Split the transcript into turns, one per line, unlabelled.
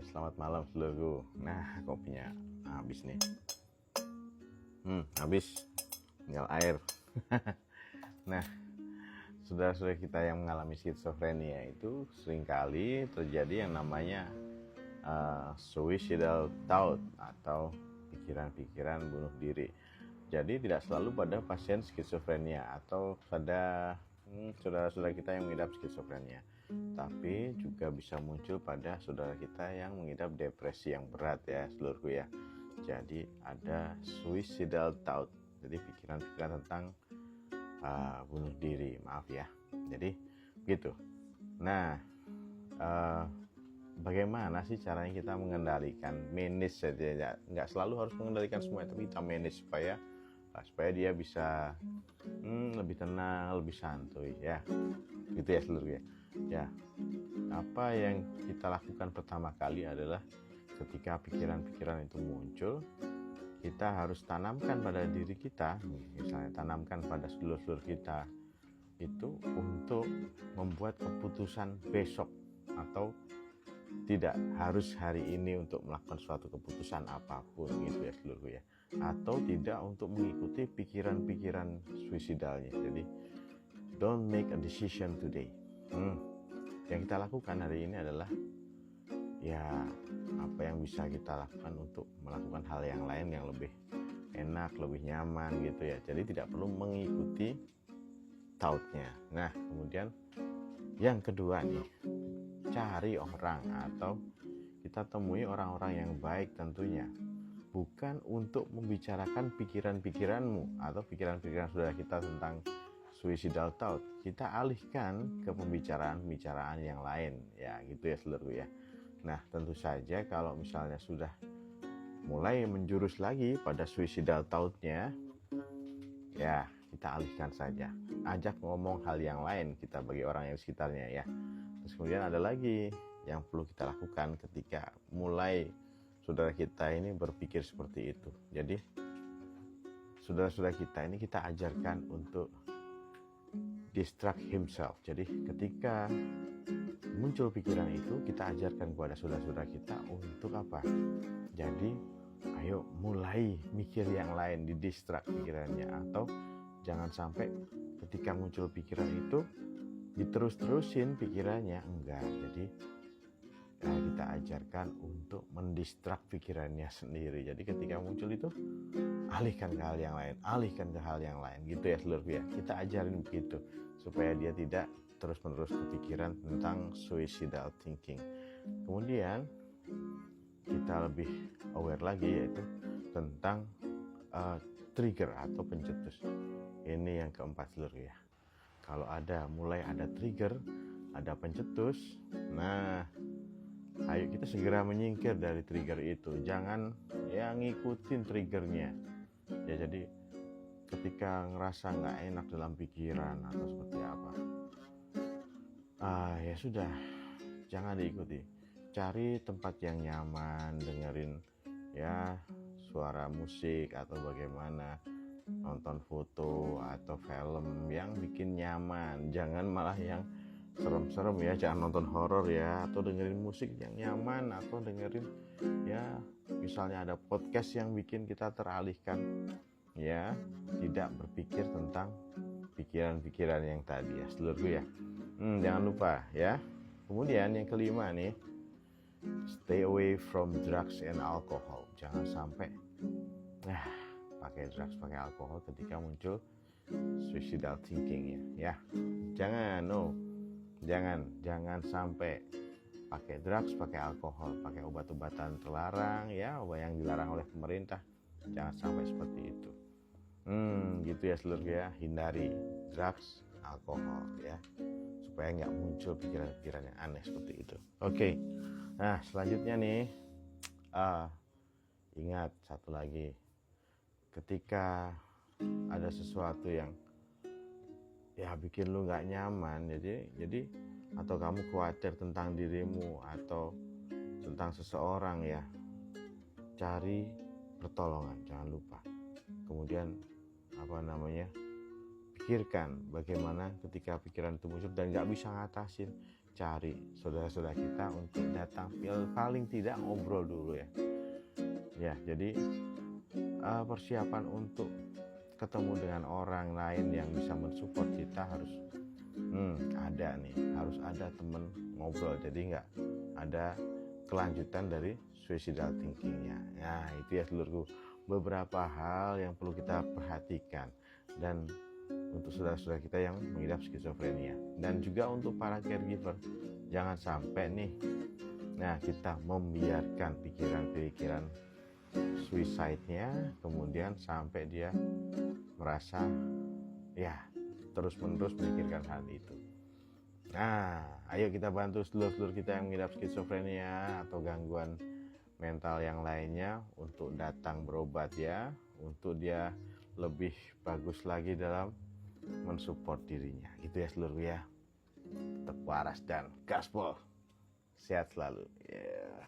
Selamat malam seluruhku. Nah, kopinya habis nih. Habis. Tinggal air. Nah, saudara-saudara kita yang mengalami skizofrenia itu seringkali terjadi yang namanya suicidal thought atau pikiran-pikiran bunuh diri. Jadi tidak selalu pada pasien skizofrenia atau pada saudara-saudara kita yang mengidap skizofrenia, tapi juga bisa muncul pada saudara kita yang mengidap depresi yang berat ya seluruhku ya. Jadi ada suicidal thought, jadi pikiran-pikiran tentang bunuh diri, maaf ya. Jadi begitu. Nah, bagaimana sih caranya kita mengendalikan, manage saja, nggak selalu harus mengendalikan semua, tapi kita manage supaya dia bisa lebih tenang, lebih santuy ya, gitu ya seluruhnya ya. Apa yang kita lakukan pertama kali adalah ketika pikiran-pikiran itu muncul, kita harus tanamkan pada diri kita, misalnya tanamkan pada sedulur-sedulur kita itu untuk membuat keputusan besok, atau tidak harus hari ini untuk melakukan suatu keputusan apapun gitu ya seluruh ya, atau tidak untuk mengikuti pikiran-pikiran suicidalnya. Jadi don't make a decision today. Yang kita lakukan hari ini adalah ya apa yang bisa kita lakukan untuk melakukan hal yang lain yang lebih enak, lebih nyaman gitu ya. Jadi tidak perlu mengikuti tautnya. Nah, kemudian yang kedua nih, cari orang atau kita temui orang-orang yang baik tentunya, bukan untuk membicarakan pikiran-pikiranmu atau pikiran-pikiran saudara kita tentang suicidal thought. Kita alihkan ke pembicaraan yang lain ya, gitu ya seluruh ya. Nah, tentu saja kalau misalnya sudah mulai menjurus lagi pada suicidal thought-nya, ya kita alihkan saja, ajak ngomong hal yang lain kita bagi orang yang sekitarnya ya. Terus kemudian ada lagi yang perlu kita lakukan ketika mulai saudara kita ini berpikir seperti itu. Jadi saudara-saudara kita ini kita ajarkan untuk distract himself. Jadi ketika muncul pikiran itu, kita ajarkan kepada saudara-saudara kita untuk apa? Jadi ayo mulai mikir yang lain, didistract pikirannya, atau jangan sampai ketika muncul pikiran itu diterus-terusin pikirannya, enggak. Jadi kita ajarkan untuk mendistract pikirannya sendiri. Jadi ketika muncul itu alihkan ke hal yang lain, gitu ya seluruh ya. Kita ajarin begitu supaya dia tidak terus-menerus kepikiran tentang suicidal thinking. Kemudian kita lebih aware lagi, yaitu tentang trigger atau pencetus. Ini yang keempat seluruh ya. Kalau mulai ada trigger, ada pencetus, nah ayo kita segera menyingkir dari trigger itu. Jangan ngikutin triggernya ya. Jadi ketika ngerasa nggak enak dalam pikiran atau seperti apa, ya sudah, jangan diikuti. Cari tempat yang nyaman, dengerin ya suara musik atau bagaimana, nonton foto atau film yang bikin nyaman. Jangan malah yang serem-serem ya, jangan nonton horor ya, atau dengerin musik yang nyaman, atau dengerin ya misalnya ada podcast yang bikin kita teralihkan ya, tidak berpikir tentang pikiran-pikiran yang tadi ya seluruh ya. Jangan lupa ya. Kemudian yang kelima nih, stay away from drugs and alcohol. Jangan sampai pakai drugs, pakai alkohol ketika muncul suicidal thinking ya. Jangan sampai pakai drugs, pakai alkohol, pakai obat-obatan terlarang ya, obat yang dilarang oleh pemerintah. Jangan sampai seperti itu. Gitu ya seluruh ya. Hindari drugs, alkohol ya, supaya nggak muncul pikiran-pikiran yang aneh seperti itu. Oke. Nah, selanjutnya nih, ingat satu lagi. Ketika ada sesuatu yang bikin lu nggak nyaman, jadi atau kamu khawatir tentang dirimu atau tentang seseorang ya, cari pertolongan, jangan lupa. Kemudian pikirkan bagaimana ketika pikiran itu muncul dan nggak bisa ngatasin, cari saudara-saudara kita untuk datang paling tidak ngobrol dulu ya. Ya, jadi persiapan untuk ketemu dengan orang lain yang bisa mensupport kita harus ada nih, harus ada temen ngobrol, jadi nggak ada kelanjutan dari suicidal thinkingnya. Nah itu ya seluruhku, beberapa hal yang perlu kita perhatikan dan untuk saudara-saudara kita yang mengidap skizofrenia, dan juga untuk para caregiver, jangan sampai nih kita membiarkan pikiran-pikiran suicide-nya kemudian sampai dia merasa ya terus-menerus memikirkan hal itu. Nah, ayo kita bantu sedulur-sedulur kita yang mengidap skizofrenia atau gangguan mental yang lainnya untuk datang berobat ya, untuk dia lebih bagus lagi dalam mensupport dirinya. Gitu ya seluruh ya. Tetap waras dan gaspol. Sehat selalu. Yeah.